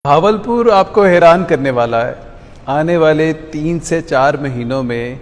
بھاولپور آپ کو حیران کرنے والا ہے۔ آنے والے 3 سے 4 مہینوں میں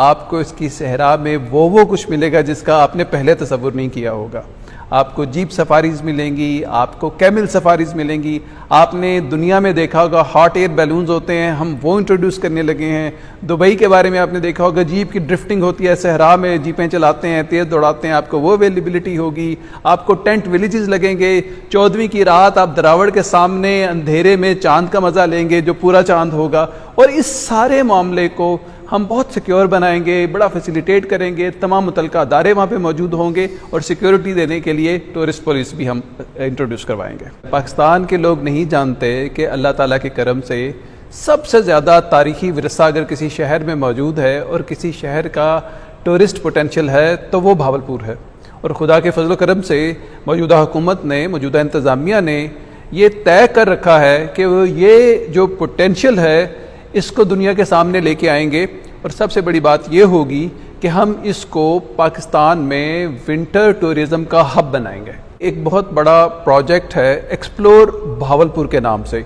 آپ کو اس کی صحرا میں وہ کچھ ملے گا جس کا آپ نے پہلے تصور نہیں کیا ہوگا۔ آپ کو جیپ سفاریز ملیں گی، آپ کو کیمل سفاریز ملیں گی۔ آپ نے دنیا میں دیکھا ہوگا ہاٹ ایئر بیلونز ہوتے ہیں، ہم وہ انٹروڈیوس کرنے لگے ہیں۔ دبئی کے بارے میں آپ نے دیکھا ہوگا جیپ کی ڈرفٹنگ ہوتی ہے، صحرا میں جیپیں چلاتے ہیں، تیز دوڑاتے ہیں، آپ کو وہ اویلیبلٹی ہوگی۔ آپ کو ٹینٹ ولیجز لگیں گے، 14ویں کی رات آپ دراوڑ کے سامنے اندھیرے میں چاند کا مزہ لیں گے جو پورا چاند ہوگا۔ اور اس سارے معاملے کو ہم بہت سیکیور بنائیں گے، بڑا فیسیلیٹیٹ کریں گے، تمام متعلقہ ادارے وہاں پہ موجود ہوں گے اور سیکیورٹی دینے کے لیے ٹورسٹ پولیس بھی ہم انٹروڈیوس کروائیں گے۔ پاکستان کے لوگ نہیں جانتے کہ اللہ تعالیٰ کے کرم سے سب سے زیادہ تاریخی ورثہ اگر کسی شہر میں موجود ہے اور کسی شہر کا ٹورسٹ پوٹینشیل ہے تو وہ بھاولپور ہے۔ اور خدا کے فضل و کرم سے موجودہ حکومت نے، موجودہ انتظامیہ نے یہ طے کر رکھا ہے کہ وہ یہ جو پوٹینشیل ہے اس کو دنیا کے سامنے لے کے آئیں گے۔ اور سب سے بڑی بات یہ ہوگی کہ ہم اس کو پاکستان میں ونٹر ٹورزم کا ہب بنائیں گے۔ ایک بہت بڑا پروجیکٹ ہے ایکسپلور بھاولپور کے نام سے۔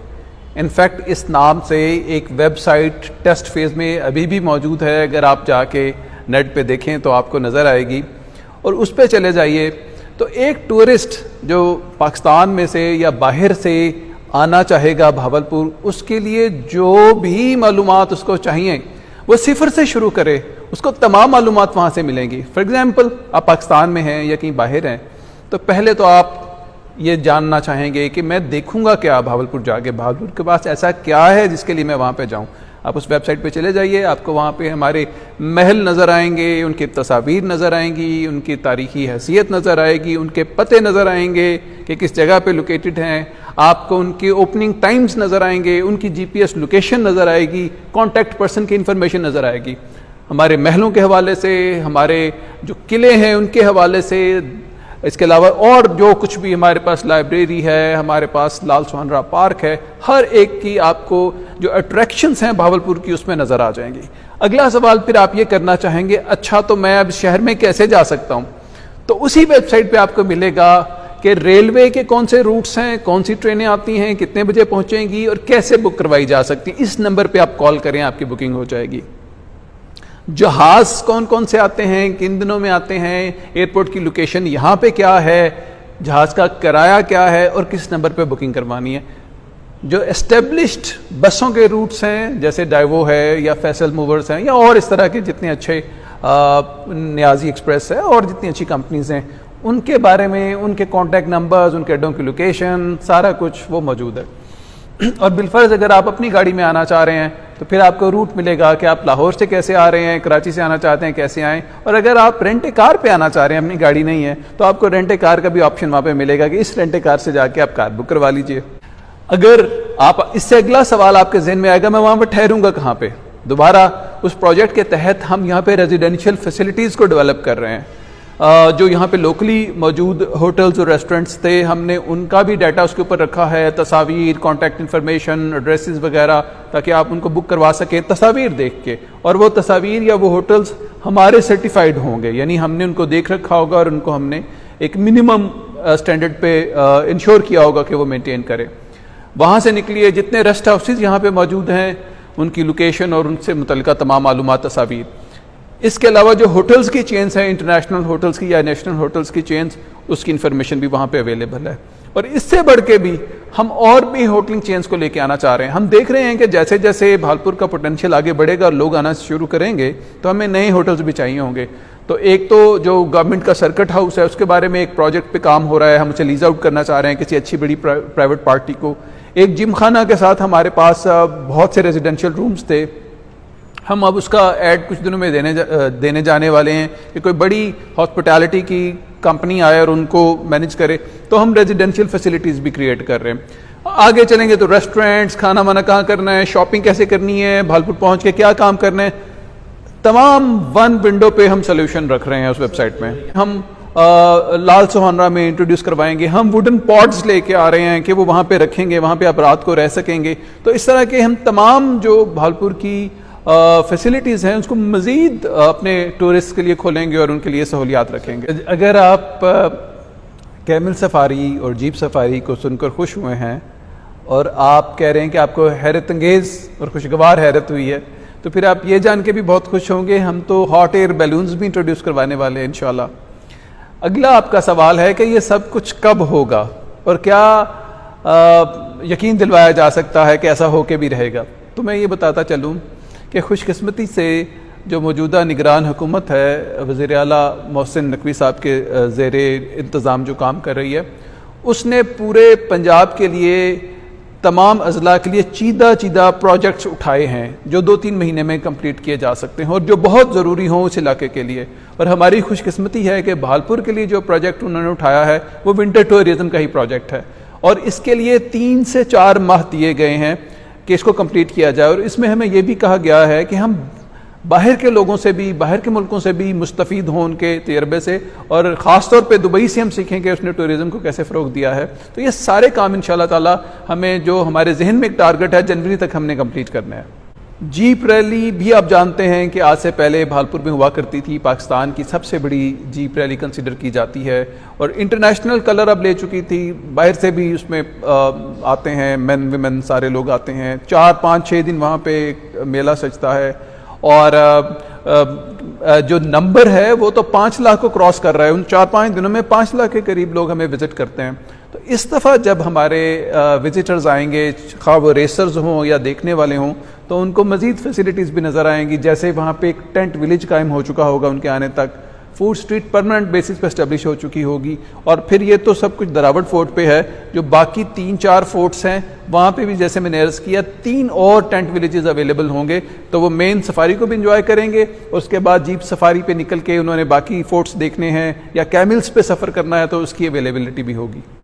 انفیکٹ اس نام سے ایک ویب سائٹ ٹیسٹ فیز میں ابھی بھی موجود ہے، اگر آپ جا کے نیٹ پہ دیکھیں تو آپ کو نظر آئے گی، اور اس پہ چلے جائیے تو ایک ٹورسٹ جو پاکستان میں سے یا باہر سے آنا چاہے گا بھاولپور، اس کے لیے جو بھی معلومات اس کو چاہیے وہ صفر سے شروع کرے، اس کو تمام معلومات وہاں سے ملیں گی۔ فار ایگزامپل آپ پاکستان میں ہیں یا کہیں باہر ہیں تو پہلے تو آپ یہ جاننا چاہیں گے کہ میں دیکھوں گا کیا بھاولپور جا کے، بھاولپور کے پاس ایسا کیا ہے جس کے لیے میں وہاں پہ جاؤں۔ آپ اس ویب سائٹ پہ چلے جائیے، آپ کو وہاں پہ ہمارے محل نظر آئیں گے، ان کی تصاویر نظر آئیں گی، ان کی تاریخی حیثیت نظر آئے گی، ان کے پتے نظر آئیں گے کہ کس جگہ پہ لوکیٹڈ ہیں، آپ کو ان کی اوپننگ ٹائمز نظر آئیں گے، ان کی GPS لوکیشن نظر آئے گی، کانٹیکٹ پرسن کی انفارمیشن نظر آئے گی۔ ہمارے محلوں کے حوالے سے، ہمارے جو قلعے ہیں ان کے حوالے سے، اس کے علاوہ اور جو کچھ بھی ہمارے پاس لائبریری ہے، ہمارے پاس لال سوہنرا پارک ہے، ہر ایک کی آپ کو جو اٹریکشنز ہیں بھاولپور کی اس میں نظر آ جائیں گی۔ اگلا سوال پھر آپ یہ کرنا چاہیں گے اچھا تو میں اب شہر میں کیسے جا سکتا ہوں؟ تو اسی ویب سائٹ پہ آپ کو ملے گا کہ ریلوے کے کون سے روٹس ہیں، کون سی ٹرینیں آتی ہیں، کتنے بجے پہنچیں گی اور کیسے بک کروائی جا سکتی ہیں۔ اس نمبر پہ آپ کال کریں، آپ کی بکنگ ہو جائے گی۔ جہاز کون کون سے آتے ہیں، کن دنوں میں آتے ہیں، ایئرپورٹ کی لوکیشن یہاں پہ کیا ہے، جہاز کا کرایہ کیا ہے اور کس نمبر پہ بکنگ کروانی ہے۔ جو اسٹیبلشڈ بسوں کے روٹس ہیں جیسے ڈائیوو ہے یا فیصل موورز ہیں یا اور اس طرح کے جتنے اچھے، نیازی ایکسپریس ہے اور جتنی اچھی کمپنیز ہیں، ان کے بارے میں ان کے کانٹیکٹ نمبرز، ان کے اڈوں کی لوکیشن، سارا کچھ وہ موجود ہے۔ اور بالفرض اگر آپ اپنی گاڑی میں آنا چاہ رہے ہیں تو پھر آپ کو روٹ ملے گا کہ آپ لاہور سے کیسے آ رہے ہیں، کراچی سے آنا چاہتے ہیں کیسے آئیں، اور اگر آپ رینٹ اے کار پہ آنا چاہ رہے ہیں، اپنی گاڑی نہیں ہے، تو آپ کو رینٹ اے کار کا بھی آپشن وہاں پہ ملے گا کہ اس رینٹ اے کار سے جا کے آپ کار بک کروا لیجئے۔ اگر آپ اس سے اگلا سوال آپ کے ذہن میں آئے گا میں وہاں پہ ٹھہروں گا کہاں پہ، دوبارہ اس پروجیکٹ کے تحت ہم یہاں پہ ریزیڈینشیل فیسلٹیز کو ڈیولپ کر رہے ہیں۔ جو یہاں پہ لوکلی موجود ہوٹلز اور ریسٹورنٹس تھے، ہم نے ان کا بھی ڈیٹا اس کے اوپر رکھا ہے، تصاویر، کانٹیکٹ انفارمیشن، ایڈریسز وغیرہ، تاکہ آپ ان کو بک کروا سکیں تصاویر دیکھ کے۔ اور وہ تصاویر یا وہ ہوٹلز ہمارے سرٹیفائڈ ہوں گے، یعنی ہم نے ان کو دیکھ رکھا ہوگا اور ان کو ہم نے ایک منیمم سٹینڈرڈ پہ انشور کیا ہوگا کہ وہ مینٹین کرے۔ وہاں سے نکلیے، جتنے ریسٹ ہاؤسز یہاں پہ موجود ہیں ان کی لوکیشن اور ان سے متعلقہ تمام معلومات، تصاویر۔ اس کے علاوہ جو ہوٹلز کی چینز ہیں، انٹرنیشنل ہوٹلز کی یا نیشنل ہوٹلز کی چینز، اس کی انفارمیشن بھی وہاں پہ اویلیبل ہے۔ اور اس سے بڑھ کے بھی ہم اور بھی ہوٹلنگ چینز کو لے کے آنا چاہ رہے ہیں۔ ہم دیکھ رہے ہیں کہ جیسے جیسے بھاولپور کا پوٹینشیل آگے بڑھے گا اور لوگ آنا شروع کریں گے تو ہمیں نئے ہوٹلز بھی چاہیے ہوں گے۔ تو ایک تو جو گورنمنٹ کا سرکٹ ہاؤس ہے اس کے بارے میں ایک پروجیکٹ پہ کام ہو رہا ہے، ہم اسے لیز آؤٹ کرنا چاہ رہے ہیں کسی اچھی بڑی پرائیویٹ پارٹی کو۔ ایک جم خانہ کے ساتھ ہمارے پاس بہت سے ریزیڈینشیل رومز تھے، ہم اب اس کا ایڈ کچھ دنوں میں دینے جانے والے ہیں کہ کوئی بڑی ہاسپٹیلٹی کی کمپنی آئے اور ان کو مینیج کرے، تو ہم ریزیڈینشیل فیسلٹیز بھی کریٹ کر رہے ہیں۔ آگے چلیں گے تو ریسٹورنٹس، کھانا وانا کہاں کرنا ہے، شاپنگ کیسے کرنی ہے، بھاولپور پہنچ کے کیا کام کرنا ہے، تمام ون ونڈو پہ ہم سولوشن رکھ رہے ہیں اس ویب سائٹ میں۔ ہم لال سوہنرا میں انٹروڈیوس کروائیں گے، ہم ووڈن پاڈز لے کے آ رہے ہیں کہ وہ وہاں پہ رکھیں گے، وہاں پہ آپ رات کو رہ سکیں گے۔ تو اس طرح کے ہم تمام جو بھاولپور کی فیسلٹیز ہیں اس کو مزید اپنے ٹورسٹ کے لیے کھولیں گے اور ان کے لیے سہولیات رکھیں گے۔ اگر آپ کیمل سفاری اور جیپ سفاری کو سن کر خوش ہوئے ہیں اور آپ کہہ رہے ہیں کہ آپ کو حیرت انگیز اور خوشگوار حیرت ہوئی ہے، تو پھر آپ یہ جان کے بھی بہت خوش ہوں گے ہم تو ہاٹ ایئر بیلونز بھی انٹروڈیوس کروانے والے ہیں انشاءاللہ۔ اگلا آپ کا سوال ہے کہ یہ سب کچھ کب ہوگا اور کیا یقین دلوایا جا سکتا ہے کہ ایسا ہو کے بھی رہے گا؟ تو میں یہ بتاتا چلوں کہ خوش قسمتی سے جو موجودہ نگران حکومت ہے وزیر اعلیٰ محسن نقوی صاحب کے زیر انتظام جو کام کر رہی ہے، اس نے پورے پنجاب کے لیے تمام اضلاع کے لیے چیدہ پروجیکٹس اٹھائے ہیں جو 2-3 مہینے میں کمپلیٹ کیے جا سکتے ہیں اور جو بہت ضروری ہوں اس علاقے کے لیے۔ اور ہماری خوش قسمتی ہے کہ بہالپور کے لیے جو پروجیکٹ انہوں نے اٹھایا ہے وہ ونٹر ٹورزم کا ہی پروجیکٹ ہے، اور اس کے لیے 3 سے 4 ماہ دیے گئے ہیں کہ اس کو کمپلیٹ کیا جائے۔ اور اس میں ہمیں یہ بھی کہا گیا ہے کہ ہم باہر کے لوگوں سے بھی، باہر کے ملکوں سے بھی مستفید ہوں ان کے تجربے سے، اور خاص طور پہ دبئی سے ہم سیکھیں کہ اس نے ٹورزم کو کیسے فروغ دیا ہے۔ تو یہ سارے کام انشاءاللہ تعالی ہمیں جو ہمارے ذہن میں ایک ٹارگٹ ہے جنوری تک ہم نے کمپلیٹ کرنا ہے۔ جیپ ریلی بھی آپ جانتے ہیں کہ آج سے پہلے بہالپور میں ہوا کرتی تھی، پاکستان کی سب سے بڑی جیپ ریلی کنسیڈر کی جاتی ہے، اور انٹرنیشنل کلر اب لے چکی تھی، باہر سے بھی اس میں آتے ہیں، مین ویمن سارے لوگ آتے ہیں، 4-5-6 دن وہاں پہ میلہ سجتا ہے، اور جو نمبر ہے وہ تو 5 لاکھ کو کراس کر رہا ہے، ان 4-5 دنوں میں 5 لاکھ کے قریب لوگ ہمیں وزٹ کرتے ہیں۔ تو اس دفعہ جب ہمارے وزٹرز آئیں گے، خواہ وہ ریسرز ہوں یا دیکھنے والے ہوں، تو ان کو مزید فیسلٹیز بھی نظر آئیں گی، جیسے وہاں پہ ایک ٹینٹ ولیج قائم ہو چکا ہوگا ان کے آنے تک، فوڈ سٹریٹ پرماننٹ بیسس پہ اسٹیبلش ہو چکی ہوگی، اور پھر یہ تو سب کچھ دراوٹ فورٹ پہ ہے، جو باقی 3-4 فورٹس ہیں وہاں پہ بھی جیسے میں نے عرض کیا 3 اور ٹینٹ ولیجز اویلیبل ہوں گے، تو وہ مین سفاری کو بھی انجوائے کریں گے، اس کے بعد جیپ سفاری پہ نکل کے انہوں نے باقی فورٹس دیکھنے ہیں یا کیملز پہ سفر کرنا ہے تو اس کی اویلیبلٹی بھی ہوگی۔